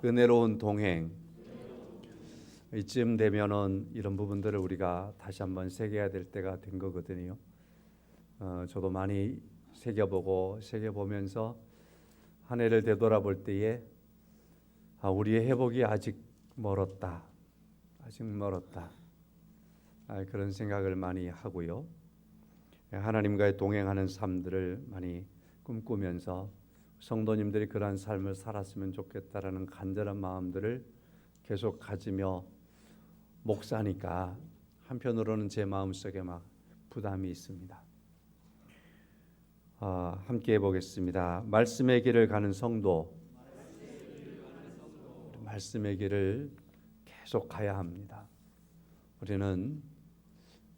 은혜로운 동행. 이쯤 되면은 이런 부분들을 우리가 다시 한번 새겨야 될 때가 된 거거든요. 저도 많이 새겨보면서 한 해를 되돌아볼 때에 우리의 회복이 아직 멀었다. 그런 생각을 많이 하고요. 하나님과의 동행하는 삶들을 많이 꿈꾸면서 성도님들이 그러한 삶을 살았으면 좋겠다라는 간절한 마음들을 계속 가지며 목사니까 한편으로는 제 마음속에 막 부담이 있습니다. 함께 해보겠습니다. 말씀의 길을 가는 성도, 말씀의 길을 계속 가야 합니다. 우리는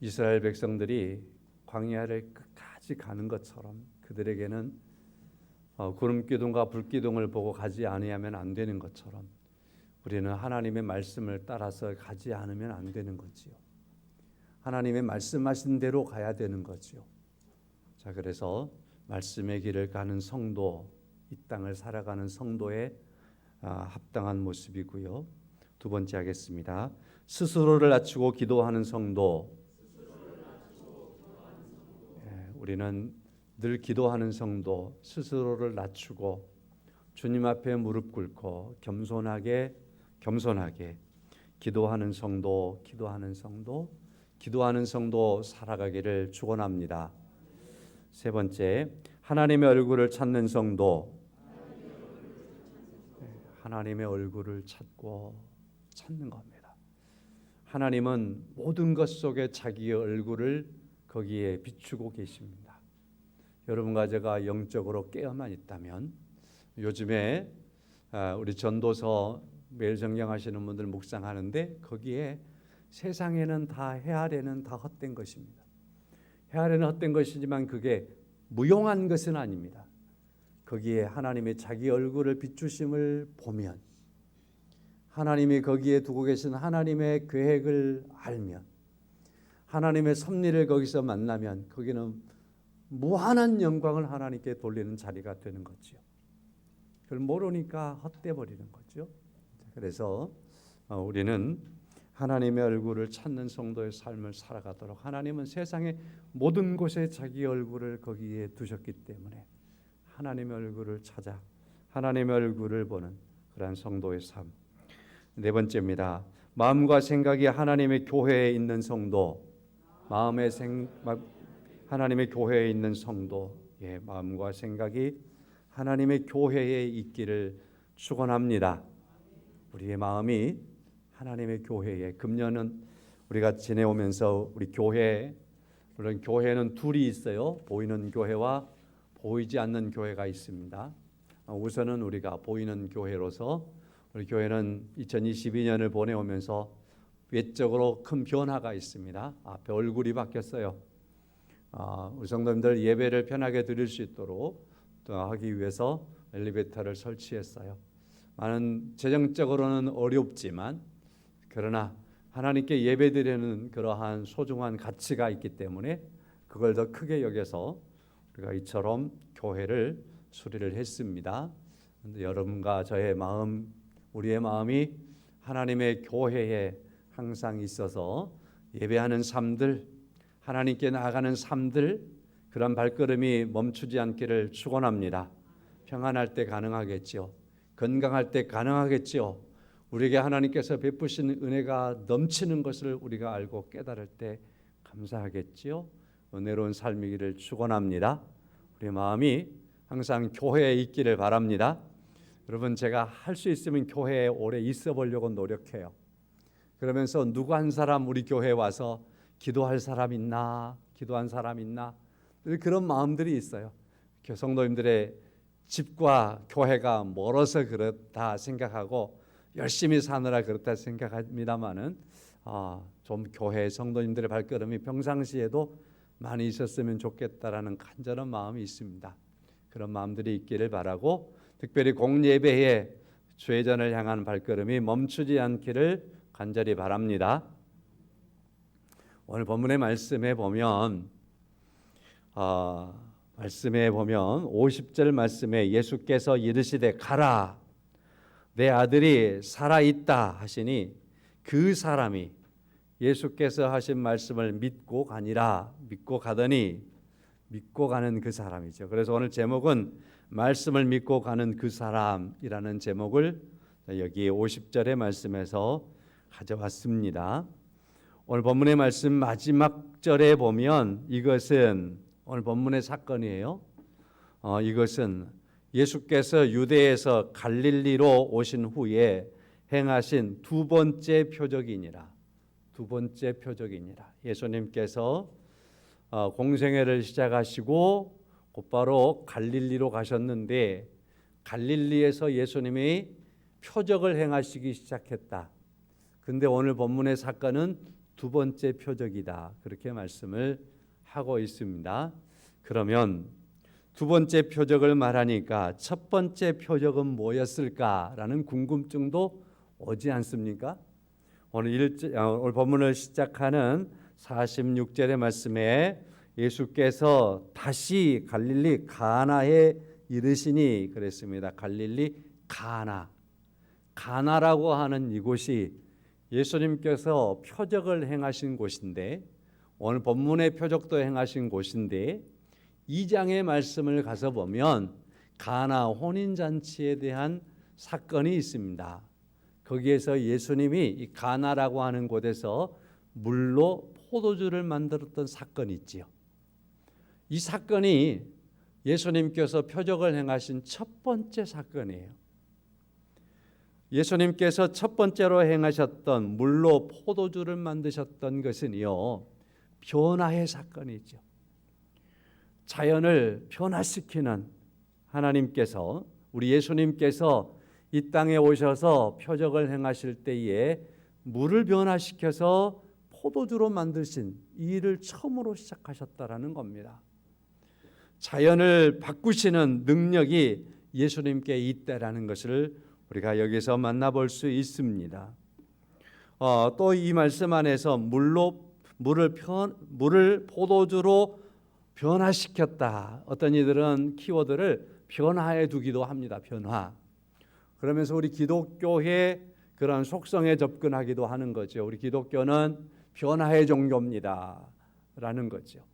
이스라엘 백성들이 광야를 끝까지 가는 것처럼 그들에게는 구름 기둥과 불 기둥을 보고 가지 아니하면 안 되는 것처럼 우리는 하나님의 말씀을 따라서 가지 않으면 안 되는 거지요. 하나님의 말씀하신 대로 가야 되는 거지요. 자, 그래서 말씀의 길을 가는 성도, 이 땅을 살아가는 성도의 합당한 모습이고요. 두 번째 하겠습니다. 스스로를 낮추고 기도하는 성도. 우리는 늘 기도하는 성도, 스스로를 낮추고 주님 앞에 무릎 꿇고 겸손하게 기도하는 성도 살아가기를 축원합니다. 세 번째, 하나님의 얼굴을 찾는 성도. 하나님의 얼굴을 찾는 겁니다. 하나님은 모든 것 속에 자기의 얼굴을 거기에 비추고 계십니다. 여러분과 제가 영적으로 깨어만 있다면, 요즘에 우리 전도서 매일 정령하시는 분들 묵상하는데 거기에 세상에는 다 헤아려는 다 헛된 것입니다. 헤아려는 헛된 것이지만 그게 무용한 것은 아닙니다. 거기에 하나님의 자기 얼굴을 비추심을 보면, 하나님이 거기에 두고 계신 하나님의 계획을 알면, 하나님의 섭리를 거기서 만나면 거기는 무한한 영광을 하나님께 돌리는 자리가 되는 거죠. 그걸 모르니까 헛돼 버리는 거죠. 그래서 우리는 하나님의 얼굴을 찾는 성도의 삶을 살아가도록, 하나님은 세상의 모든 곳에 자기 얼굴을 거기에 두셨기 때문에 하나님의 얼굴을 찾아 하나님의 얼굴을 보는 그러한 성도의 삶. 네 번째입니다. 마음과 생각이 하나님의 교회에 있는 성도. 하나님의 교회에 있는 성도, 마음과 생각이 하나님의 교회에 있기를 축원합니다. 우리의 마음이 하나님의 교회에, 금년은 우리가 지내오면서 우리 교회, 물론 교회는 둘이 있어요. 보이는 교회와 보이지 않는 교회가 있습니다. 우선은 우리가 보이는 교회로서 우리 교회는 2022년을 보내오면서 외적으로 큰 변화가 있습니다. 앞에 얼굴이 바뀌었어요. 우리 성도님들 예배를 편하게 드릴 수 있도록 하기 위해서 엘리베이터를 설치했어요. 많은 재정적으로는 어렵지만, 그러나 하나님께 예배드리는 그러한 소중한 가치가 있기 때문에 그걸 더 크게 여겨서 우리가 이처럼 교회를 수리를 했습니다. 여러분과 저의 마음, 우리의 마음이 하나님의 교회에 항상 있어서 예배하는 삶들, 하나님께 나아가는 삶들, 그런 발걸음이 멈추지 않기를 축원합니다. 평안할 때 가능하겠죠. 건강할 때 가능하겠죠. 우리에게 하나님께서 베푸신 은혜가 넘치는 것을 우리가 알고 깨달을 때 감사하겠지요. 은혜로운 삶이기를 축원합니다. 우리 마음이 항상 교회에 있기를 바랍니다. 여러분, 제가 할 수 있으면 교회에 오래 있어 보려고 노력해요. 그러면서 누구 한 사람 우리 교회에 와서 기도할 사람 있나? 그런 마음들이 있어요. 성도님들의 집과 교회가 멀어서 그렇다 생각하고 열심히 사느라 그렇다 생각합니다만은 좀 교회 성도님들의 발걸음이 평상시에도 많이 있었으면 좋겠다라는 간절한 마음이 있습니다. 그런 마음들이 있기를 바라고, 특별히 공예배에 주회전을 향한 발걸음이 멈추지 않기를 간절히 바랍니다. 오늘 본문의 말씀에 보면 50절 말씀에 예수께서 이르시되 가라, 내 아들이 살아있다 하시니 그 사람이 예수께서 하신 말씀을 믿고 가니라. 믿고 가더니, 믿고 가는 그 사람이죠. 그래서 오늘 제목은 말씀을 믿고 가는 그 사람이라는 제목을 여기 50절의 말씀에서 가져왔습니다. 오늘 본문의 말씀 마지막 절에 보면 이것은 오늘 본문의 사건이에요. 이것은 예수께서 유대에서 갈릴리로 오신 후에 행하신 두 번째 표적이니라. 두 번째 표적이니라. 예수님께서 공생애를 시작하시고 곧바로 갈릴리로 가셨는데 갈릴리에서 예수님이 표적을 행하시기 시작했다. 근데 오늘 본문의 사건은 두 번째 표적이다. 그렇게 말씀을 하고 있습니다. 그러면 두 번째 표적을 말하니까 첫 번째 표적은 뭐였을까라는 궁금증도 오지 않습니까? 오늘 본문을 시작하는 46절의 말씀에 예수께서 다시 갈릴리 가나에 이르시니 그랬습니다. 갈릴리 가나라고 하는 이곳이 예수님께서 표적을 행하신 곳인데 오늘 본문의 표적도 행하신 곳인데 2장의 말씀을 가서 보면 가나 혼인잔치에 대한 사건이 있습니다. 거기에서 예수님이 이 가나라고 하는 곳에서 물로 포도주를 만들었던 사건이 있지요. 이 사건이 예수님께서 표적을 행하신 첫 번째 사건이에요. 예수님께서 첫 번째로 행하셨던 물로 포도주를 만드셨던 것은요, 변화의 사건이죠. 자연을 변화시키는 하나님께서, 우리 예수님께서 이 땅에 오셔서 표적을 행하실 때에 물을 변화시켜서 포도주로 만드신 이 일을 처음으로 시작하셨다라는 겁니다. 자연을 바꾸시는 능력이 예수님께 있다라는 것을 우리가 여기서 만나볼 수 있습니다. 또 이 말씀 안에서 물을 포도주로 변화시켰다. 어떤 이들은 키워드를 변화해 두기도 합니다. 변화. 그러면서 우리 기독교의 그런 속성에 접근하기도 하는 거죠. 우리 기독교는 변화의 종교입니다. 라는 거죠.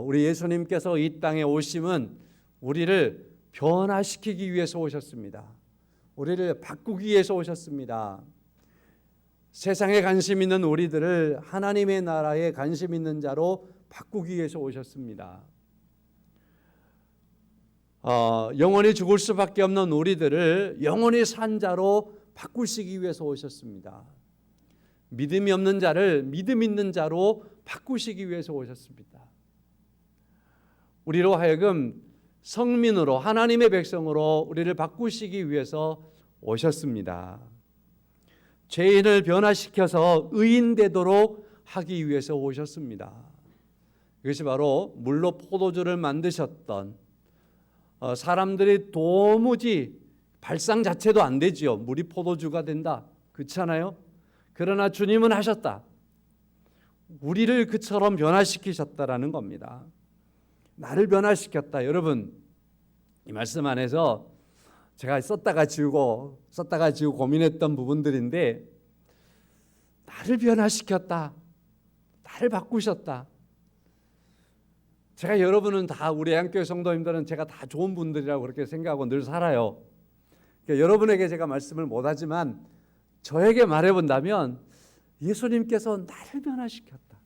우리 예수님께서 이 땅에 오심은 우리를 변화시키기 위해서 오셨습니다. 우리를 바꾸기 위해서 오셨습니다. 세상에 관심 있는 우리들을 하나님의 나라에 관심 있는 자로 바꾸기 위해서 오셨습니다. 영원히 죽을 수밖에 없는 우리들을 영원히 산 자로 바꾸시기 위해서 오셨습니다. 믿음이 없는 자를 믿음 있는 자로 바꾸시기 위해서 오셨습니다. 우리로 하여금 성민으로 하나님의 백성으로 우리를 바꾸시기 위해서 오셨습니다. 죄인을 변화시켜서 의인 되도록 하기 위해서 오셨습니다. 이것이 바로 물로 포도주를 만드셨던 사람들이 도무지 발상 자체도 안 되지요. 물이 포도주가 된다. 그렇잖아요. 그러나 주님은 하셨다. 우리를 그처럼 변화시키셨다라는 겁니다. 나를 변화시켰다. 여러분, 이 말씀 안에서 제가 썼다가 지우고 고민했던 부분들인데 나를 변화시켰다. 나를 바꾸셨다. 제가 여러분은 다 우리 한교회 성도님들은 제가 다 좋은 분들이라고 그렇게 생각하고 늘 살아요. 그러니까 여러분에게 제가 말씀을 못하지만 저에게 말해본다면 예수님께서 나를 변화시켰다.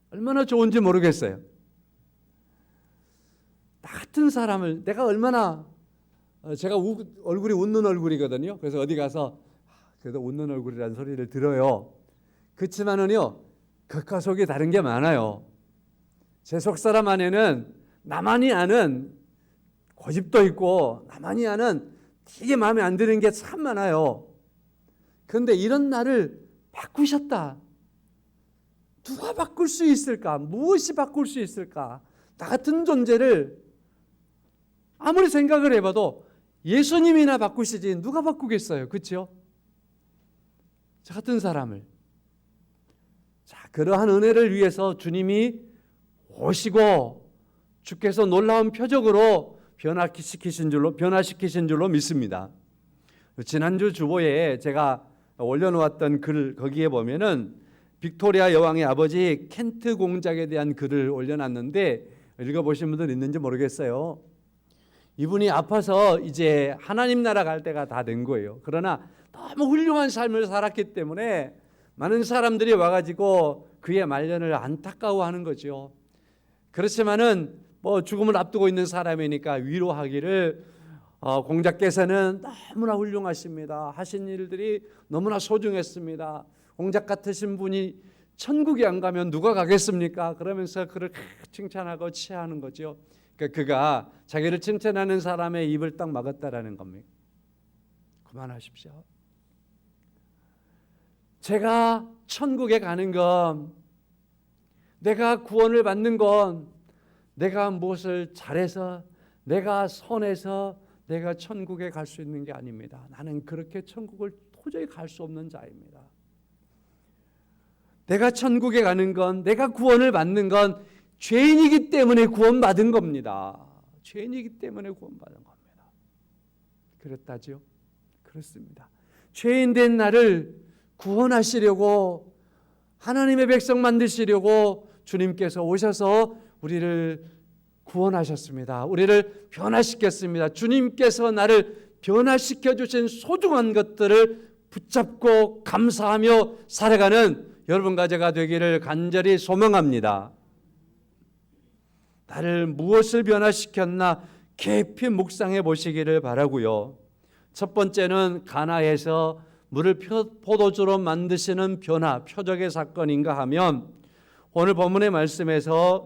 얼마나 좋은지 모르겠어요. 나 같은 사람을 내가 얼마나 제가 얼굴이 웃는 얼굴이거든요. 그래서 어디 가서 그래도 웃는 얼굴이라는 소리를 들어요. 그렇지만은요 겉과 속이 다른 게 많아요. 제 속사람 안에는 나만이 아는 고집도 있고 나만이 아는 되게 마음에 안 드는 게 참 많아요. 그런데 이런 나를 바꾸셨다. 누가 바꿀 수 있을까? 무엇이 바꿀 수 있을까? 나 같은 존재를 아무리 생각을 해봐도 예수님이나 바꾸시지 누가 바꾸겠어요? 그렇죠? 저 같은 사람을. 자, 그러한 은혜를 위해서 주님이 오시고 주께서 놀라운 표적으로 변화시키신 줄로 믿습니다. 지난주 주보에 제가 올려놓았던 글 거기에 보면은 빅토리아 여왕의 아버지 켄트 공작에 대한 글을 올려놨는데 읽어보신 분들 있는지 모르겠어요. 이분이 아파서 이제 하나님 나라 갈 때가 다 된 거예요. 그러나 너무 훌륭한 삶을 살았기 때문에 많은 사람들이 와가지고 그의 말년을 안타까워하는 거죠. 그렇지만은 뭐 죽음을 앞두고 있는 사람이니까 위로하기를 공작께서는 너무나 훌륭하십니다. 하신 일들이 너무나 소중했습니다. 공작 같으신 분이 천국에 안 가면 누가 가겠습니까? 그러면서 그를 칭찬하고 치하하는 거죠. 그러니까 그가 자기를 칭찬하는 사람의 입을 딱 막았다라는 겁니다. 그만하십시오. 제가 천국에 가는 건, 내가 구원을 받는 건 내가 무엇을 잘해서, 내가 선해서 내가 천국에 갈 수 있는 게 아닙니다. 나는 그렇게 천국을 도저히 갈 수 없는 자입니다. 내가 천국에 가는 건, 내가 구원을 받는 건 죄인이기 때문에 구원받은 겁니다. 죄인이기 때문에 구원받은 겁니다. 그렇다죠? 그렇습니다. 죄인 된 나를 구원하시려고, 하나님의 백성 만드시려고 주님께서 오셔서 우리를 구원하셨습니다. 우리를 변화시켰습니다. 주님께서 나를 변화시켜 주신 소중한 것들을 붙잡고 감사하며 살아가는 여러분과 제가 되기를 간절히 소망합니다. 나를 무엇을 변화시켰나 깊이 묵상해 보시기를 바라고요. 첫 번째는 가나에서 물을 포도주로 만드시는 변화, 표적의 사건인가 하면 오늘 본문의 말씀에서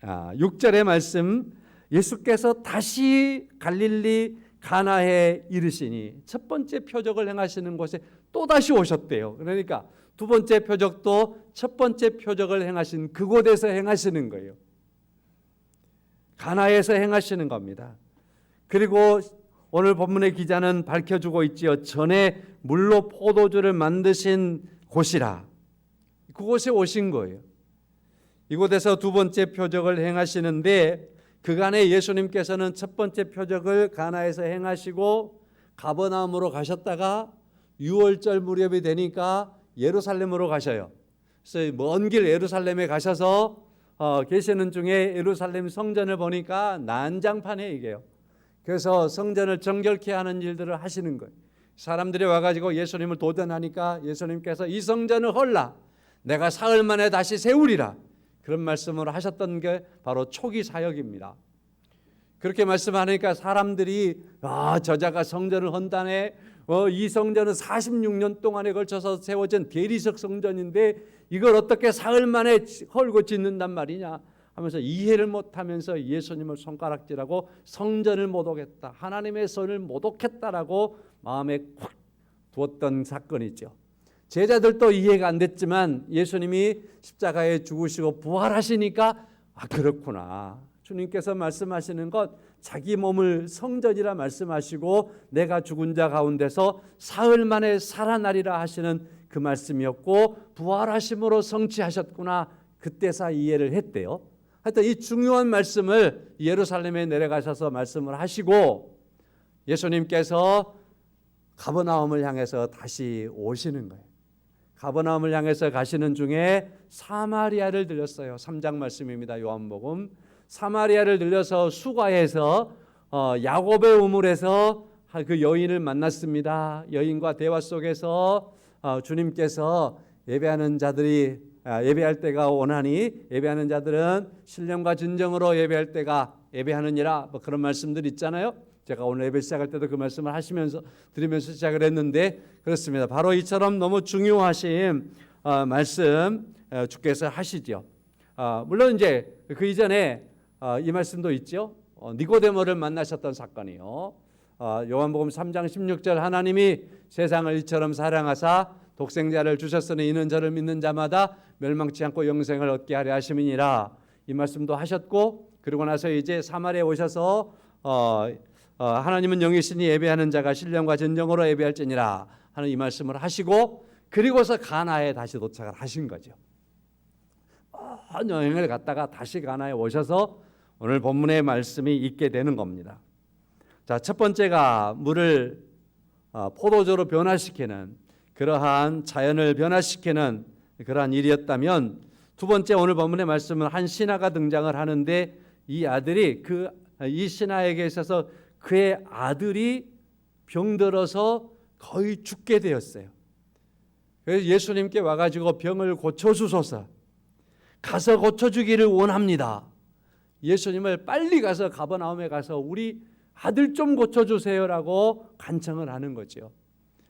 46절의 말씀, 예수께서 다시 갈릴리 가나에 이르시니 첫 번째 표적을 행하시는 곳에 또다시 오셨대요. 그러니까 두 번째 표적도 첫 번째 표적을 행하신 그곳에서 행하시는 거예요. 가나에서 행하시는 겁니다. 그리고 오늘 본문의 기자는 밝혀주고 있지요. 전에 물로 포도주를 만드신 곳이라. 그곳에 오신 거예요. 이곳에서 두 번째 표적을 행하시는데 그간에 예수님께서는 첫 번째 표적을 가나에서 행하시고 가버나움으로 가셨다가 6월절 무렵이 되니까 예루살렘으로 가셔요. 그래서 먼 길 예루살렘에 가셔서 계시는 중에 예루살렘 성전을 보니까 난장판에 이게요. 그래서 성전을 정결케 하는 일들을 하시는 거예요. 사람들이 와가지고 예수님을 도전하니까 예수님께서 이 성전을 헐라, 내가 사흘 만에 다시 세우리라, 그런 말씀을 하셨던 게 바로 초기 사역입니다. 그렇게 말씀하니까 사람들이 저자가 성전을 헌다네, 이 성전은 46년 동안에 걸쳐서 세워진 대리석 성전인데 이걸 어떻게 사흘 만에 헐고 짓는단 말이냐 하면서 이해를 못하면서 예수님을 손가락질하고 성전을 모독했다, 하나님의 손을 모독했다라고 마음에 콱 두었던 사건이죠. 제자들도 이해가 안 됐지만 예수님이 십자가에 죽으시고 부활하시니까 그렇구나, 주님께서 말씀하시는 것 자기 몸을 성전이라 말씀하시고 내가 죽은 자 가운데서 사흘 만에 살아나리라 하시는 그 말씀이었고 부활하심으로 성취하셨구나, 그때서 이해를 했대요. 하여튼 이 중요한 말씀을 예루살렘에 내려가셔서 말씀을 하시고 예수님께서 가버나움을 향해서 다시 오시는 거예요. 가버나움을 향해서 가시는 중에 사마리아를 들렸어요. 3장 말씀입니다. 요한복음. 사마리아를 들려서 수가에서 야곱의 우물에서 그 여인을 만났습니다. 여인과 대화 속에서 주님께서 예배하는 자들이 예배할 때가 오나니 예배하는 자들은 신령과 진정으로 예배할 때가 예배하느니라, 뭐 그런 말씀들 있잖아요. 제가 오늘 예배 시작할 때도 그 말씀을 드리면서 시작을 했는데 그렇습니다. 바로 이처럼 너무 중요하신 말씀 주께서 하시죠. 물론 이제 그 이전에 이 말씀도 있죠. 니고데모를 만나셨던 사건이요. 요한복음 3장 16절, 하나님이 세상을 이처럼 사랑하사 독생자를 주셨으니 이는 저를 믿는 자마다 멸망치 않고 영생을 얻게 하려 하심이니라, 이 말씀도 하셨고, 그리고 나서 이제 사마리아에 오셔서 하나님은 영이시니 예배하는 자가 신령과 진정으로 예배할지니라 하는 이 말씀을 하시고, 그리고서 가나에 다시 도착을 하신 거죠. 여행을 갔다가 다시 가나에 오셔서 오늘 본문의 말씀이 있게 되는 겁니다. 자, 첫 번째가 물을 포도주로 변화시키는 그러한 자연을 변화시키는 그러한 일이었다면, 두 번째 오늘 본문의 말씀은 한 신하가 등장을 하는데 이 아들이 이 신하에게 있어서 그의 아들이 병들어서 거의 죽게 되었어요. 그래서 예수님께 와가지고 병을 고쳐주소서, 가서 고쳐주기를 원합니다. 예수님을 빨리 가서 가버나움에 가서 우리 아들 좀 고쳐주세요라고 간청을 하는 거죠.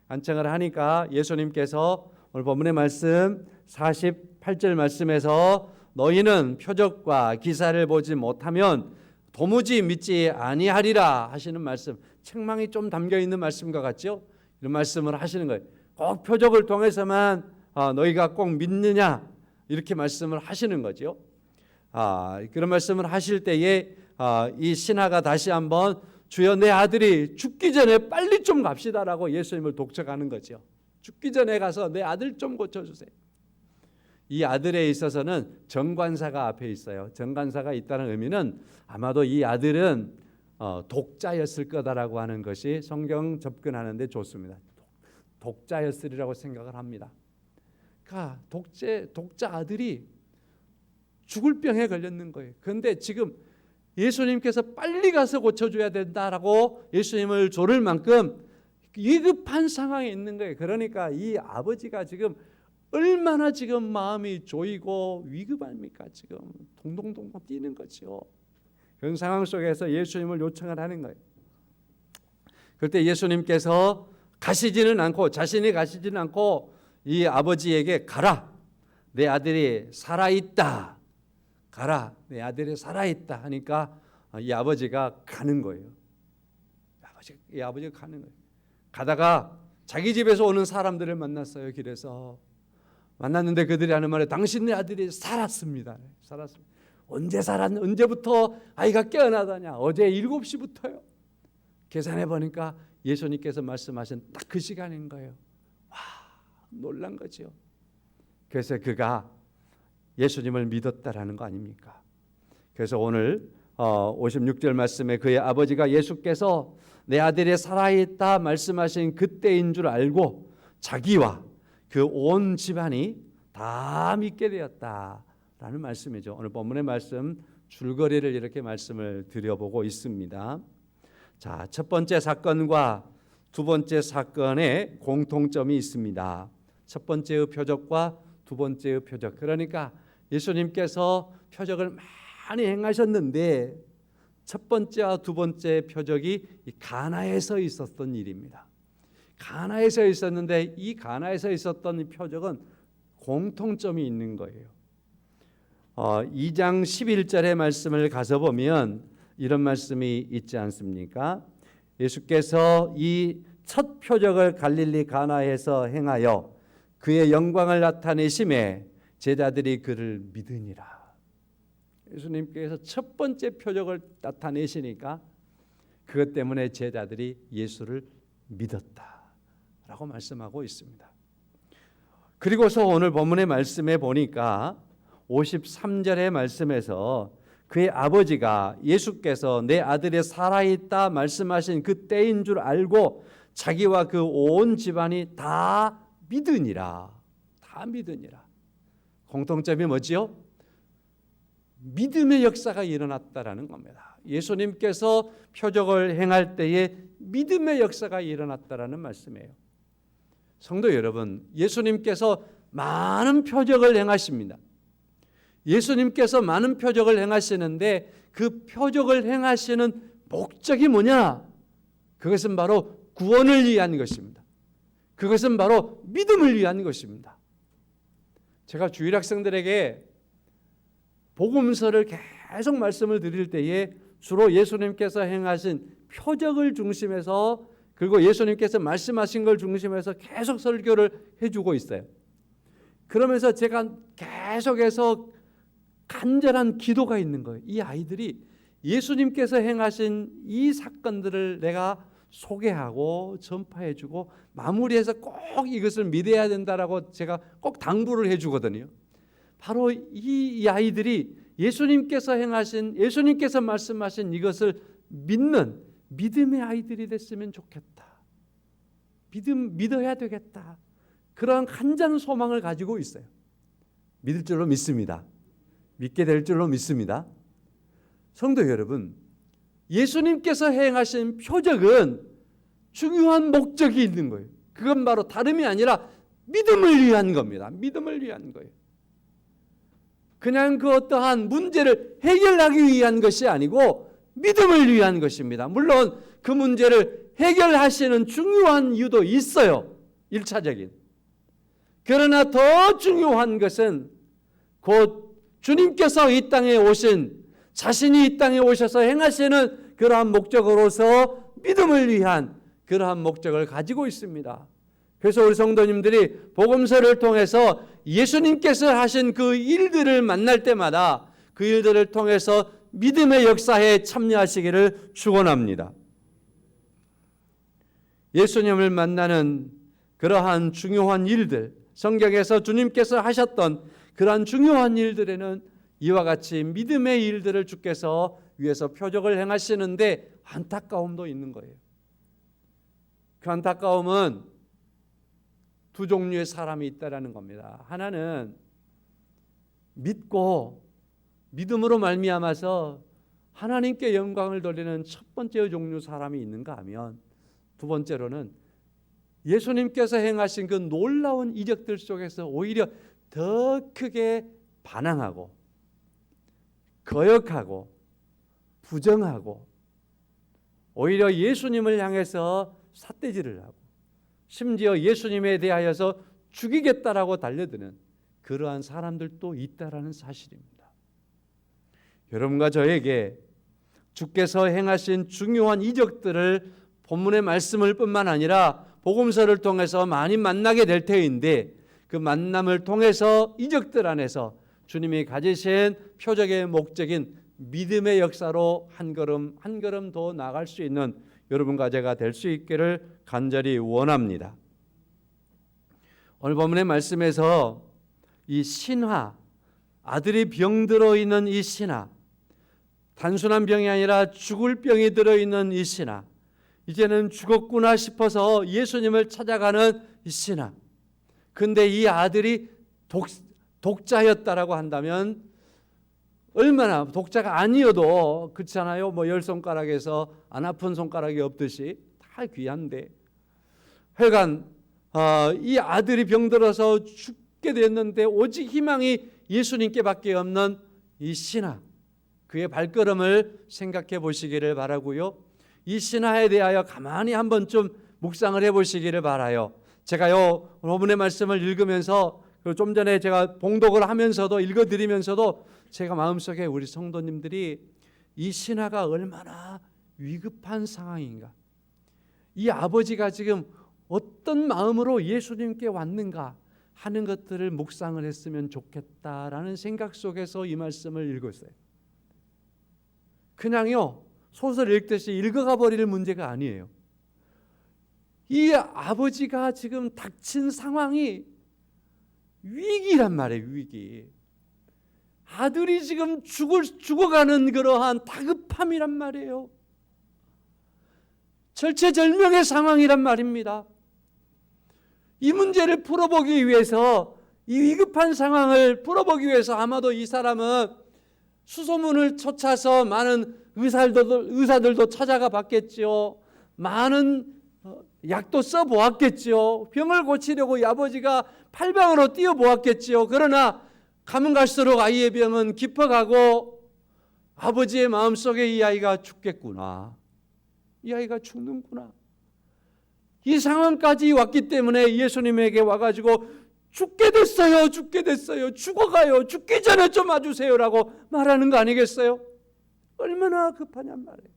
간청을 하니까 예수님께서 오늘 본문의 말씀 48절 말씀에서 너희는 표적과 기사를 보지 못하면 도무지 믿지 아니하리라 하시는 말씀, 책망이 좀 담겨 있는 말씀과 같죠? 이런 말씀을 하시는 거예요. 꼭 표적을 통해서만 너희가 꼭 믿느냐, 이렇게 말씀을 하시는 거죠. 그런 말씀을 하실 때에 이 신하가 다시 한번 주여 내 아들이 죽기 전에 빨리 좀 갑시다라고 예수님을 독촉하는 거죠. 죽기 전에 가서 내 아들 좀 고쳐주세요. 이 아들에 있어서는 정관사가 앞에 있어요. 정관사가 있다는 의미는 아마도 이 아들은 독자였을 거다라고 하는 것이 성경 접근하는 데 좋습니다. 독자였으리라고 생각을 합니다. 그러니까 독자 아들이 죽을 병에 걸렸는 거예요. 그런데 지금 예수님께서 빨리 가서 고쳐줘야 된다라고 예수님을 조를 만큼 위급한 상황에 있는 거예요. 그러니까 이 아버지가 지금 얼마나 지금 마음이 조이고 위급합니까? 지금 동동동 뛰는 거죠. 그런 상황 속에서 예수님을 요청을 하는 거예요. 그때 예수님께서 자신이 가시지는 않고 이 아버지에게 가라, 내 아들이 살아있다, 가라, 내 아들이 살아있다 하니까 이 아버지가 가는 거예요. 이 아버지가 가는 거예요. 가다가 자기 집에서 오는 사람들을 만났어요. 길에서 만났는데 그들이 하는 말에 당신네 아들이 살았습니다. 살았습니다. 언제부터 아이가 깨어나다냐? 어제 7시부터요. 계산해 보니까 예수님께서 말씀하신 딱 그 시간인 거예요. 와, 놀란 거죠. 그래서 그가 예수님을 믿었다라는 거 아닙니까? 그래서 오늘 56절 말씀에 그의 아버지가 예수께서 내 아들이 살아있다 말씀하신 그때인 줄 알고 자기와 그 온 집안이 다 믿게 되었다라는 말씀이죠. 오늘 본문의 말씀 줄거리를 이렇게 말씀을 드려보고 있습니다. 자, 첫 번째 사건과 두 번째 사건에 공통점이 있습니다. 첫 번째의 표적과 두 번째의 표적. 그러니까 예수님께서 표적을 많이 행하셨는데 첫 번째와 두 번째 표적이 가나에서 있었던 일입니다. 가나에서 있었는데 이 가나에서 있었던 이 표적은 공통점이 있는 거예요. 2장 11절의 말씀을 가서 보면 이런 말씀이 있지 않습니까? 예수께서 이 첫 표적을 갈릴리 가나에서 행하여 그의 영광을 나타내심에 제자들이 그를 믿으니라. 예수님께서 첫 번째 표적을 나타내시니까 그것 때문에 제자들이 예수를 믿었다라고 말씀하고 있습니다. 그리고서 오늘 본문의 말씀에 보니까 53절의 말씀에서 그의 아버지가 예수께서 내 아들이 살아있다 말씀하신 그 때인 줄 알고 자기와 그 온 집안이 다 믿으니라. 다 믿으니라. 공통점이 뭐지요? 믿음의 역사가 일어났다라는 겁니다. 예수님께서 표적을 행할 때에 믿음의 역사가 일어났다라는 말씀이에요. 성도 여러분, 예수님께서 많은 표적을 행하십니다. 예수님께서 많은 표적을 행하시는데 그 표적을 행하시는 목적이 뭐냐? 그것은 바로 구원을 위한 것입니다. 그것은 바로 믿음을 위한 것입니다. 제가 주일 학생들에게 복음서를 계속 말씀을 드릴 때에 주로 예수님께서 행하신 표적을 중심해서 그리고 예수님께서 말씀하신 걸 중심해서 계속 설교를 해주고 있어요. 그러면서 제가 계속해서 간절한 기도가 있는 거예요. 이 아이들이 예수님께서 행하신 이 사건들을 내가 소개하고 전파해주고 마무리해서 꼭 이것을 믿어야 된다라고 제가 꼭 당부를 해주거든요. 바로 이 아이들이 예수님께서 말씀하신 이것을 믿는 믿음의 아이들이 됐으면 좋겠다. 믿어야 되겠다. 그러한 간절한 소망을 가지고 있어요. 믿을 줄로 믿습니다. 믿게 될 줄로 믿습니다. 성도 여러분, 예수님께서 행하신 표적은 중요한 목적이 있는 거예요. 그건 바로 다름이 아니라 믿음을 위한 겁니다. 믿음을 위한 거예요. 그냥 그 어떠한 문제를 해결하기 위한 것이 아니고 믿음을 위한 것입니다. 물론 그 문제를 해결하시는 중요한 이유도 있어요. 1차적인. 그러나 더 중요한 것은 곧 주님께서 이 땅에 오신, 자신이 이 땅에 오셔서 행하시는 그러한 목적으로서 믿음을 위한 그러한 목적을 가지고 있습니다. 그래서 우리 성도님들이 복음서를 통해서 예수님께서 하신 그 일들을 만날 때마다 그 일들을 통해서 믿음의 역사에 참여하시기를 축원합니다. 예수님을 만나는 그러한 중요한 일들, 성경에서 주님께서 하셨던 그러한 중요한 일들에는 이와 같이 믿음의 일들을 주께서 위해서 표적을 행하시는데 안타까움도 있는 거예요. 그 안타까움은 두 종류의 사람이 있다라는 겁니다. 하나는 믿고 믿음으로 말미암아서 하나님께 영광을 돌리는 첫 번째 종류 사람이 있는가 하면, 두 번째로는 예수님께서 행하신 그 놀라운 이적들 속에서 오히려 더 크게 반항하고 거역하고 부정하고 오히려 예수님을 향해서 삿대질을 하고 심지어 예수님에 대하여서 죽이겠다라고 달려드는 그러한 사람들도 있다라는 사실입니다. 여러분과 저에게 주께서 행하신 중요한 이적들을 본문의 말씀을 뿐만 아니라 복음서를 통해서 많이 만나게 될 터인데, 그 만남을 통해서 이적들 안에서 주님이 가지신 표적의 목적인 믿음의 역사로 한 걸음 한 걸음 더 나아갈 수 있는 여러분과 제가 될 수 있기를 간절히 원합니다. 오늘 본문의 말씀에서 이 신화, 아들이 병들어 있는 이 신화, 단순한 병이 아니라 죽을 병이 들어있는 이 신하, 이제는 죽었구나 싶어서 예수님을 찾아가는 이 신하. 근데 이 아들이 독자였다라고 한다면 얼마나, 독자가 아니어도 그렇잖아요. 뭐 10손가락에서 안 아픈 손가락이 없듯이 다 귀한데, 하여간 이 아들이 병들어서 죽게 됐는데 오직 희망이 예수님께밖에 없는 이 신하, 그의 발걸음을 생각해 보시기를 바라고요. 이 신하에 대하여 가만히 한번 좀 묵상을 해 보시기를 바라요. 제가요 본문의 말씀을 읽으면서, 좀 전에 제가 봉독을 하면서도 읽어드리면서도 제가 마음속에 우리 성도님들이 이 신하가 얼마나 위급한 상황인가, 이 아버지가 지금 어떤 마음으로 예수님께 왔는가 하는 것들을 묵상을 했으면 좋겠다라는 생각 속에서 이 말씀을 읽었어요. 그냥요 소설 읽듯이 읽어가 버릴 문제가 아니에요. 이 아버지가 지금 닥친 상황이 위기란 말이에요. 위기. 아들이 지금 죽어가는 그러한 다급함이란 말이에요. 절체절명의 상황이란 말입니다. 이 문제를 풀어보기 위해서, 이 위급한 상황을 풀어보기 위해서 아마도 이 사람은 수소문을 쫓아서 많은 의사들도 찾아가 봤겠지요. 많은 약도 써보았겠지요. 병을 고치려고 이 아버지가 팔방으로 뛰어보았겠지요. 그러나 가면 갈수록 아이의 병은 깊어가고 아버지의 마음속에 이 아이가 죽겠구나, 이 아이가 죽는구나, 이 상황까지 왔기 때문에 예수님에게 와가지고 죽게 됐어요, 죽게 됐어요, 죽어가요, 죽기 전에 좀 와주세요라고 말하는 거 아니겠어요? 얼마나 급하냔 말이에요.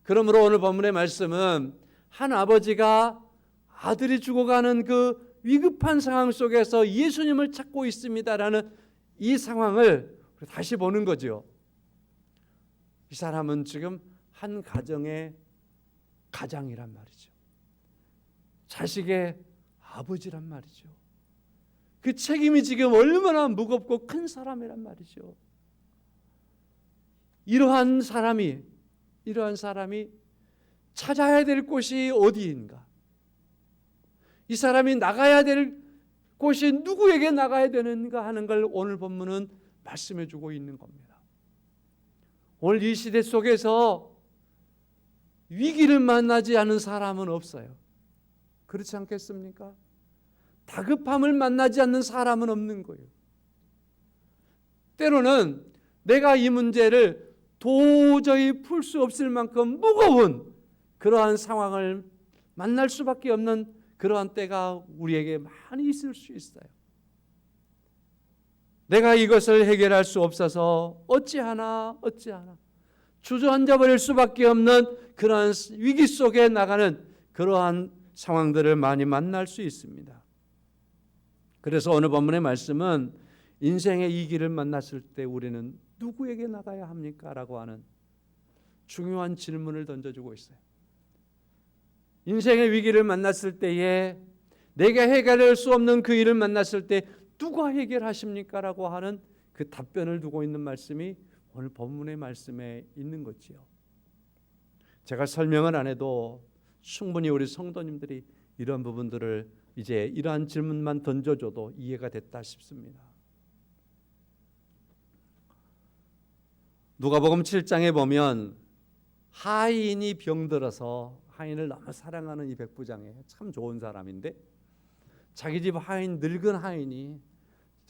그러므로 오늘 본문의 말씀은 한 아버지가 아들이 죽어가는 그 위급한 상황 속에서 예수님을 찾고 있습니다라는 이 상황을 다시 보는 거죠. 이 사람은 지금 한 가정의 가장이란 말이죠. 자식의 아버지란 말이죠. 그 책임이 지금 얼마나 무겁고 큰 사람이란 말이죠. 이러한 사람이 찾아야 될 곳이 어디인가? 이 사람이 나가야 될 곳이 누구에게 나가야 되는가 하는 걸 오늘 본문은 말씀해 주고 있는 겁니다. 오늘 이 시대 속에서 위기를 만나지 않은 사람은 없어요. 그렇지 않겠습니까? 다급함을 만나지 않는 사람은 없는 거예요. 때로는 내가 이 문제를 도저히 풀 수 없을 만큼 무거운 그러한 상황을 만날 수밖에 없는 그러한 때가 우리에게 많이 있을 수 있어요. 내가 이것을 해결할 수 없어서 어찌하나 주저앉아 버릴 수밖에 없는 그러한 위기 속에 나가는 그러한 상황들을 많이 만날 수 있습니다. 그래서 오늘 본문의 말씀은 인생의 위기를 만났을 때 우리는 누구에게 나가야 합니까? 라고 하는 중요한 질문을 던져주고 있어요. 인생의 위기를 만났을 때에 내가 해결할 수 없는 그 일을 만났을 때 누가 해결하십니까? 라고 하는 그 답변을 두고 있는 말씀이 오늘 본문의 말씀에 있는 거지요. 제가 설명을 안 해도 충분히 우리 성도님들이 이런 부분들을 이제 이러한 질문만 던져줘도 이해가 됐다 싶습니다. 누가복음 7장에 보면 하인이 병들어서 하인을 너무 사랑하는 이 백부장이에요. 참 좋은 사람인데 자기 집 하인 늙은 하인이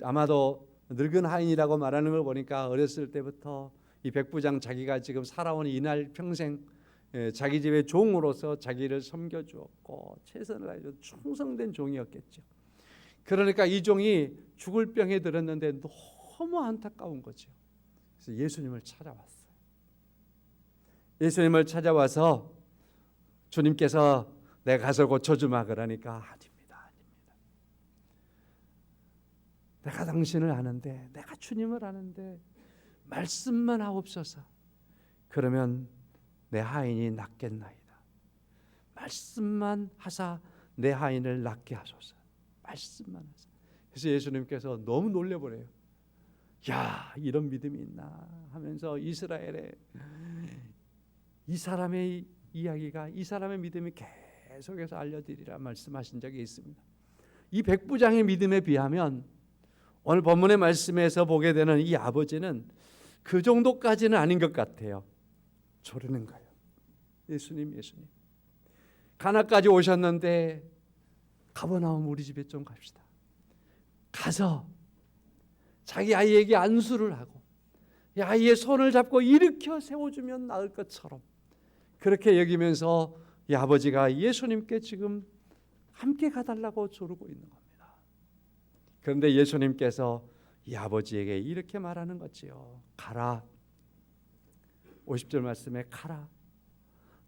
아마도 늙은 하인이라고 말하는 걸 보니까 어렸을 때부터 이 백부장 자기가 지금 살아온 이날 평생 자기 집의 종으로서 자기를 섬겨주었고 최선을 다해서 충성된 종이었겠죠. 그러니까 이 종이 죽을 병에 들었는데 너무 안타까운 거죠. 그래서 예수님을 찾아왔어요. 예수님을 찾아와서 주님께서 내가 가서 고쳐주마 그러니까 아닙니다. 내가 당신을 아는데 내가 주님을 아는데 말씀만 하옵소서. 그러면 내 하인이 낫겠나이다. 말씀만 하사 내 하인을 낫게 하소서. 말씀만 하사. 그래서 예수님께서 너무 놀려버려요. 야, 이런 믿음이 있나 하면서 이스라엘에 이 사람의 이야기가 이 사람의 믿음이 계속해서 알려드리라 말씀하신 적이 있습니다. 이 백부장의 믿음에 비하면 오늘 본문의 말씀에서 보게 되는 이 아버지는 그 정도까지는 아닌 것 같아요. 조르는 거예요. 예수님 가나까지 오셨는데 가버나움 우리 집에 좀 갑시다. 가서 자기 아이에게 안수를 하고 이 아이의 손을 잡고 일으켜 세워주면 나을 것처럼 그렇게 여기면서 이 아버지가 예수님께 지금 함께 가달라고 조르고 있는 겁니다. 그런데 예수님께서 이 아버지에게 이렇게 말하는 거지요. 가라. 50절 말씀에 가라.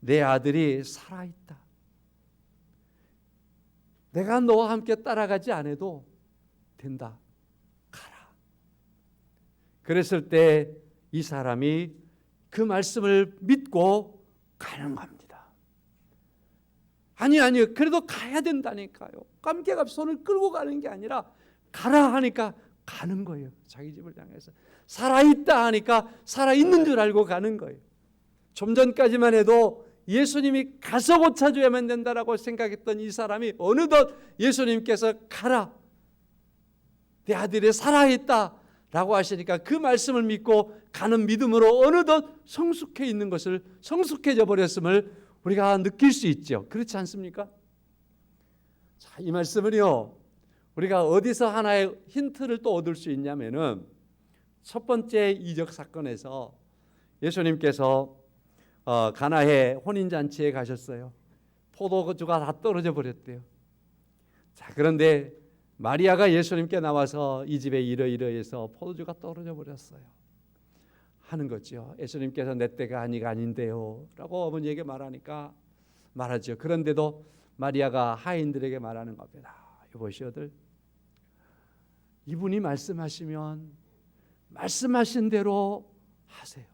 내 아들이 살아있다. 내가 너와 함께 따라가지 않아도 된다. 가라. 그랬을 때 이 사람이 그 말씀을 믿고 가는 겁니다. 아니요. 그래도 가야 된다니까요. 함께 가 손을 끌고 가는 게 아니라 가라 하니까 가는 거예요. 자기 집을 향해서. 살아있다 하니까 살아있는 줄 알고 가는 거예요. 좀 전까지만 해도 예수님이 가서 고쳐줘야만 된다라고 생각했던 이 사람이 어느덧 예수님께서 가라. 내 아들이 살아있다 라고 하시니까 그 말씀을 믿고 가는 믿음으로 어느덧 성숙해져 버렸음을 우리가 느낄 수 있죠. 그렇지 않습니까? 자, 이 말씀은요, 우리가 어디서 하나의 힌트를 또 얻을 수 있냐면은 첫 번째 이적 사건에서 예수님께서 가나의 혼인잔치에 가셨어요. 포도주가 다 떨어져 버렸대요. 자, 그런데 마리아가 예수님께 나와서 이 집에 이러이러해서 포도주가 떨어져 버렸어요 하는 거죠. 예수님께서 내 때가 아닌데요 라고 어머니에게 말하죠. 그런데도 마리아가 하인들에게 말하는 겁니다. 여보시오들, 이분이 말씀하시면 말씀하신 대로 하세요.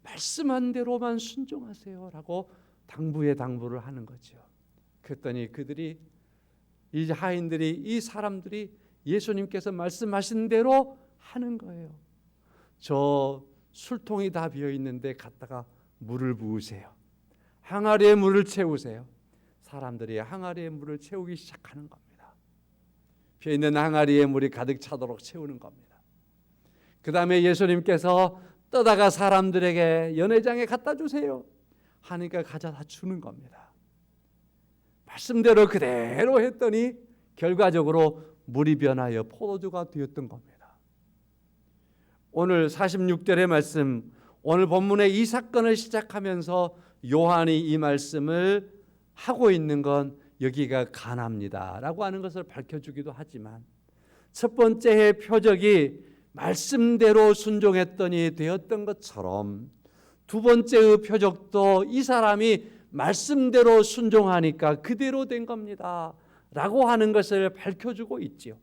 말씀한 대로만 순종하세요 라고 당부를 하는 거죠. 그랬더니 이 사람들이 예수님께서 말씀하신 대로 하는 거예요. 저 술통이 다 비어 있는데 갖다가 물을 부으세요. 항아리에 물을 채우세요. 사람들이 항아리에 물을 채우기 시작하는 겁니다. 비어 있는 항아리에 물이 가득 차도록 채우는 겁니다. 그 다음에 예수님께서 떠다가 사람들에게 연회장에 갖다 주세요 하니까 가져다 주는 겁니다. 말씀대로 그대로 했더니 결과적으로 물이 변하여 포도주가 되었던 겁니다. 오늘 46절의 말씀, 오늘 본문의 이 사건을 시작하면서 요한이 이 말씀을 하고 있는 건 여기가 가나입니다 라고 하는 것을 밝혀주기도 하지만, 첫 번째의 표적이 말씀대로 순종했더니 되었던 것처럼 두 번째의 표적도 이 사람이 말씀대로 순종하니까 그대로 된 겁니다 라고 하는 것을 밝혀주고 있지요.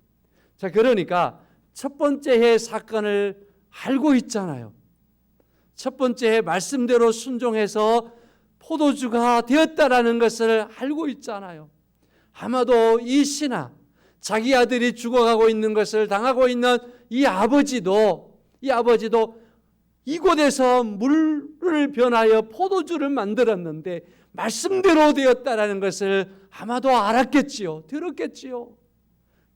자, 그러니까 첫 번째의 사건을 알고 있잖아요. 첫 번째의 말씀대로 순종해서 포도주가 되었다라는 것을 알고 있잖아요. 아마도 이 신하, 자기 아들이 죽어가고 있는 것을 당하고 있는 이 아버지도 이곳에서 물을 변하여 포도주를 만들었는데 말씀대로 되었다라는 것을 아마도 알았겠지요. 들었겠지요.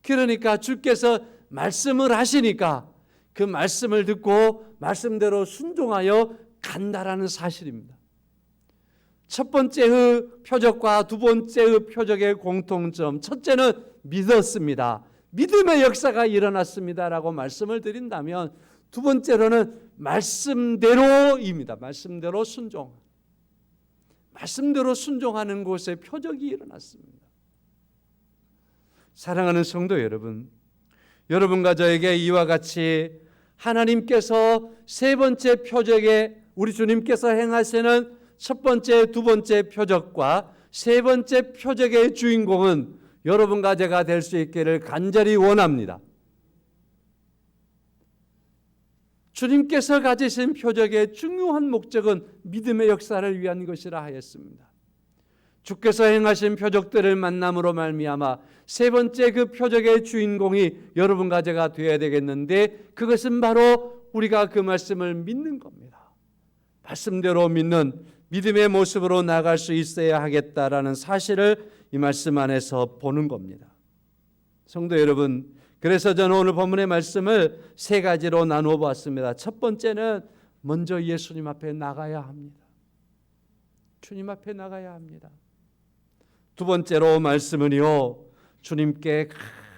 그러니까 주께서 말씀을 하시니까 그 말씀을 듣고 말씀대로 순종하여 간다라는 사실입니다. 첫 번째의 표적과 두 번째의 표적의 공통점, 첫째는 믿었습니다. 믿음의 역사가 일어났습니다라고 말씀을 드린다면, 두 번째로는 말씀대로입니다. 말씀대로 순종하는 곳에 표적이 일어났습니다. 사랑하는 성도 여러분, 여러분과 저에게 이와 같이 하나님께서 세 번째 표적에 우리 주님께서 행하시는 첫 번째, 두 번째 표적과 세 번째 표적의 주인공은 여러분과 제가 될 수 있기를 간절히 원합니다. 주님께서 가지신 표적의 중요한 목적은 믿음의 역사를 위한 것이라 하였습니다. 주께서 행하신 표적들을 만남으로 말미암아 세 번째 그 표적의 주인공이 여러분과 제가 되어야 되겠는데, 그것은 바로 우리가 그 말씀을 믿는 겁니다. 말씀대로 믿는 믿음의 모습으로 나갈 수 있어야 하겠다라는 사실을 이 말씀 안에서 보는 겁니다. 성도 여러분, 그래서 저는 오늘 본문의 말씀을 세 가지로 나누어 보았습니다. 첫 번째는 먼저 예수님 앞에 나가야 합니다. 주님 앞에 나가야 합니다. 두 번째로 말씀은요, 주님께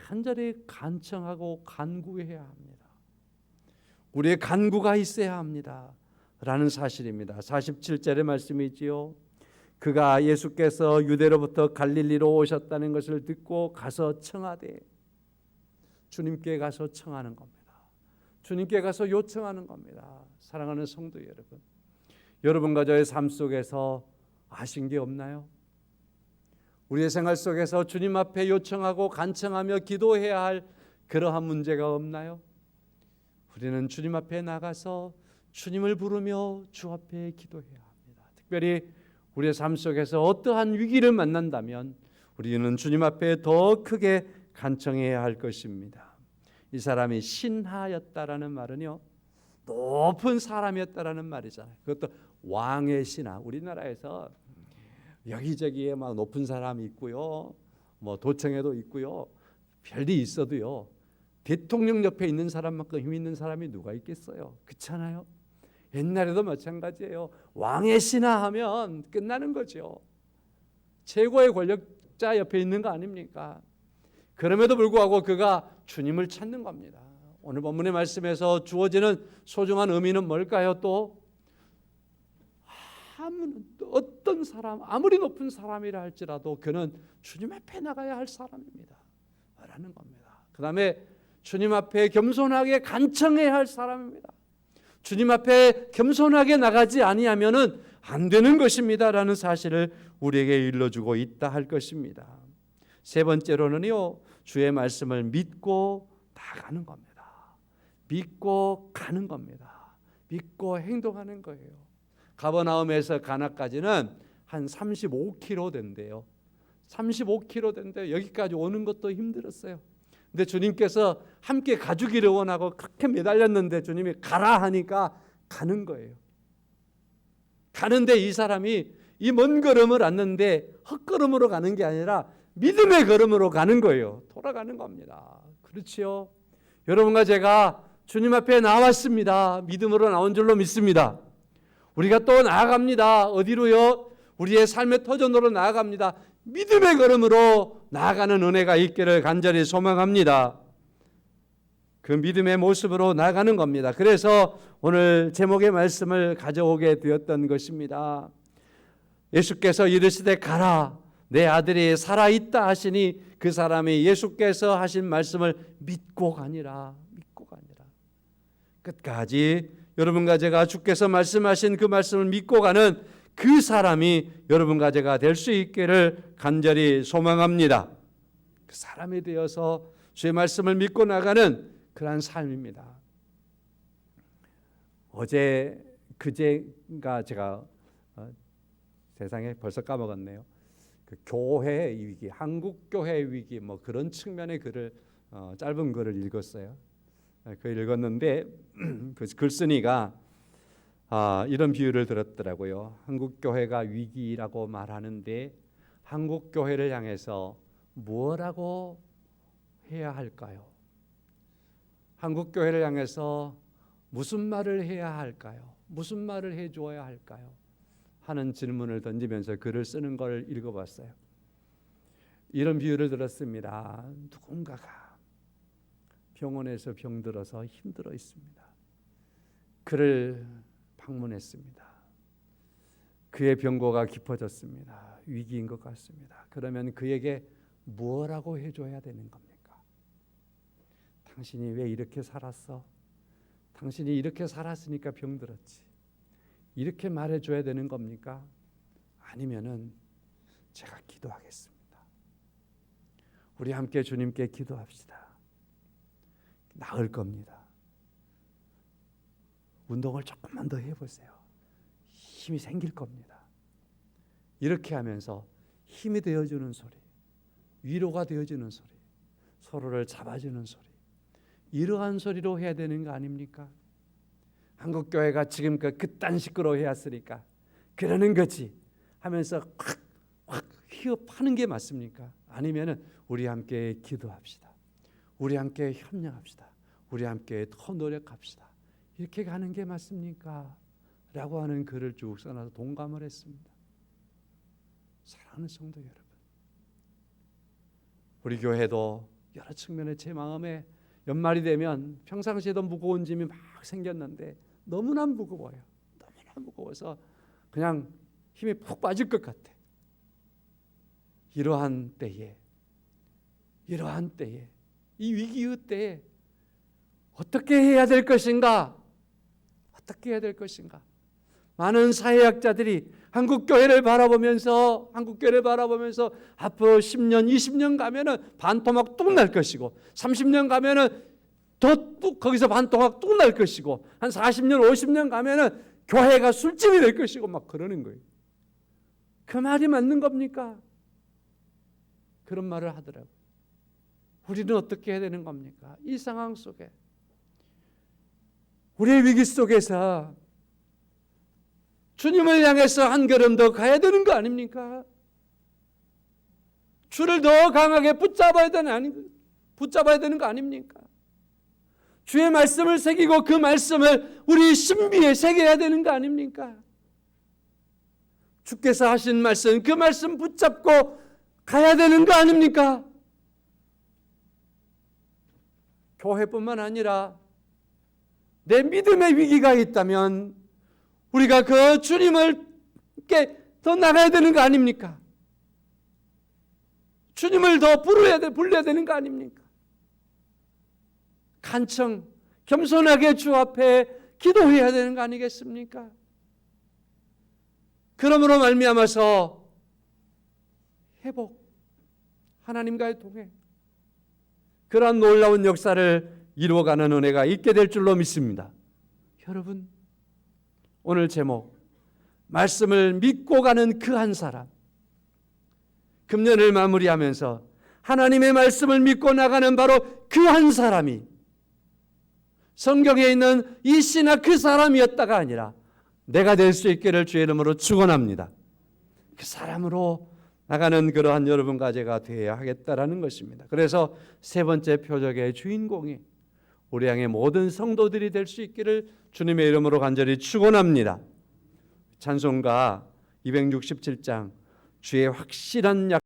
간절히 간청하고 간구해야 합니다. 우리의 간구가 있어야 합니다 라는 사실입니다. 47절의 말씀이지요. 그가 예수께서 유대로부터 갈릴리로 오셨다는 것을 듣고 가서 청하되, 주님께 가서 청하는 겁니다. 주님께 가서 요청하는 겁니다. 사랑하는 성도 여러분, 여러분과 저의 삶 속에서 아신 게 없나요? 우리의 생활 속에서 주님 앞에 요청하고 간청하며 기도해야 할 그러한 문제가 없나요? 우리는 주님 앞에 나가서 주님을 부르며 주 앞에 기도해야 합니다. 특별히 우리의 삶 속에서 어떠한 위기를 만난다면 우리는 주님 앞에 더 크게 간청해야 할 것입니다. 이 사람이 신하였다라는 말은요, 높은 사람이었다라는 말이잖아요. 그것도 왕의 신하. 우리나라에서 여기저기에 막 높은 사람이 있고요, 뭐 도청에도 있고요, 별일이 있어도요, 대통령 옆에 있는 사람만큼 힘 있는 사람이 누가 있겠어요? 그렇잖아요. 옛날에도 마찬가지예요. 왕의 신하 하면 끝나는 거죠. 최고의 권력자 옆에 있는 거 아닙니까? 그럼에도 불구하고 그가 주님을 찾는 겁니다. 오늘 본문의 말씀에서 주어지는 소중한 의미는 뭘까요? 또 어떤 사람, 아무리 높은 사람이라 할지라도 그는 주님 앞에 나가야 할 사람입니다 라는 겁니다. 그 다음에 주님 앞에 겸손하게 간청해야 할 사람입니다. 주님 앞에 겸손하게 나가지 아니하면은 안 되는 것입니다 라는 사실을 우리에게 일러주고 있다 할 것입니다. 세 번째로는요, 주의 말씀을 믿고 나가는 겁니다. 믿고 가는 겁니다. 믿고 행동하는 거예요. 가버나움에서 가나까지는 한 35km 된대요. 35km 된대요. 여기까지 오는 것도 힘들었어요. 근데 주님께서 함께 가주기를 원하고 그렇게 매달렸는데 주님이 가라 하니까 가는 거예요. 가는데 이 사람이 이 먼 걸음을 왔는데 헛걸음으로 가는 게 아니라 믿음의 걸음으로 가는 거예요. 돌아가는 겁니다. 그렇지요? 여러분과 제가 주님 앞에 나왔습니다. 믿음으로 나온 줄로 믿습니다. 우리가 또 나아갑니다. 어디로요? 우리의 삶의 터전으로 나아갑니다. 믿음의 걸음으로 나아가는 은혜가 있기를 간절히 소망합니다. 그 믿음의 모습으로 나아가는 겁니다. 그래서 오늘 제목의 말씀을 가져오게 되었던 것입니다. 예수께서 이르시되 가라 내 아들이 살아있다 하시니 그 사람이 예수께서 하신 말씀을 믿고 가니라. 믿고 가니라. 끝까지 여러분과 제가 주께서 말씀하신 그 말씀을 믿고 가는 그 사람이 여러분과 제가 될 수 있기를 간절히 소망합니다. 그 사람이 되어서 주의 말씀을 믿고 나가는 그러한 삶입니다. 어제 그제가 제가 세상에 벌써 까먹었네요. 그 교회의 위기, 한국 교회의 위기 뭐 그런 측면의 글을 짧은 글을 읽었어요. 그 읽었는데 그 글쓴이가 이런 비유를 들었더라고요. 한국 교회가 위기라고 말하는데 한국 교회를 향해서 뭐라고 해야 할까요? 한국 교회를 향해서 무슨 말을 해야 할까요? 무슨 말을 해 주어야 할까요? 하는 질문을 던지면서 글을 쓰는 걸 읽어봤어요. 이런 비유를 들었습니다. 누군가가 병원에서 병들어서 힘들어 있습니다. 그를 방문했습니다. 그의 병고가 깊어졌습니다. 위기인 것 같습니다. 그러면 그에게 뭐라고 해줘야 되는 겁니까? 당신이 왜 이렇게 살았어? 당신이 이렇게 살았으니까 병들었지. 이렇게 말해줘야 되는 겁니까? 아니면은 제가 기도하겠습니다. 우리 함께 주님께 기도합시다. 나을 겁니다. 운동을 조금만 더 해보세요. 힘이 생길 겁니다. 이렇게 하면서 힘이 되어주는 소리, 위로가 되어주는 소리, 서로를 잡아주는 소리, 이러한 소리로 해야 되는 거 아닙니까? 한국교회가 지금껏 그딴 식으로 해왔으니까 그러는 거지 하면서 확 휘업하는 게 맞습니까? 아니면은 우리 함께 기도합시다. 우리 함께 협력합시다. 우리 함께 더 노력합시다. 이렇게 가는 게 맞습니까? 라고 하는 글을 쭉 써놔서 동감을 했습니다. 사랑하는 성도 여러분, 우리 교회도 여러 측면에 제 마음에 연말이 되면 평상시에도 무거운 짐이 막 생겼는데 너무나 무거워요. 너무나 무거워서 그냥 힘이 푹 빠질 것 같아. 이러한 때에 이 위기의 때에 어떻게 해야 될 것인가? 어떻게 해야 될 것인가? 많은 사회학자들이 한국교회를 바라보면서 앞으로 10년, 20년 가면은 반토막 뚝 날 것이고 30년 가면은 더 뚝 거기서 반토막 뚝 날 것이고 한 40년, 50년 가면은 교회가 술집이 될 것이고 막 그러는 거예요. 그 말이 맞는 겁니까? 그런 말을 하더라고요. 우리는 어떻게 해야 되는 겁니까? 이 상황 속에 우리의 위기 속에서 주님을 향해서 한 걸음 더 가야 되는 거 아닙니까? 주를 더 강하게 붙잡아야 되는 거 아닙니까? 주의 말씀을 새기고 그 말씀을 우리 신비에 새겨야 되는 거 아닙니까? 주께서 하신 말씀, 그 말씀 붙잡고 가야 되는 거 아닙니까? 교회뿐만 아니라 내 믿음의 위기가 있다면 우리가 그 주님을 더 나가야 되는 거 아닙니까? 주님을 더 불러야 되는 거 아닙니까? 간청, 겸손하게 주 앞에 기도해야 되는 거 아니겠습니까? 그러므로 말미암아서 회복, 하나님과의 동행, 그러한 놀라운 역사를 이루어가는 은혜가 있게 될 줄로 믿습니다. 여러분, 오늘 제목, 말씀을 믿고 가는 그 한 사람, 금년을 마무리하면서 하나님의 말씀을 믿고 나가는 바로 그 한 사람이 성경에 있는 이 씨나 그 사람이었다가 아니라 내가 될 수 있기를 주의 이름으로 축원합니다. 그 사람으로 나가는 그러한 여러분과 제가 되어야 하겠다라는 것입니다. 그래서 세 번째 표적의 주인공이 우리 향의 모든 성도들이 될 수 있기를 주님의 이름으로 간절히 축원합니다. 찬송가 267장 주의 확실한 약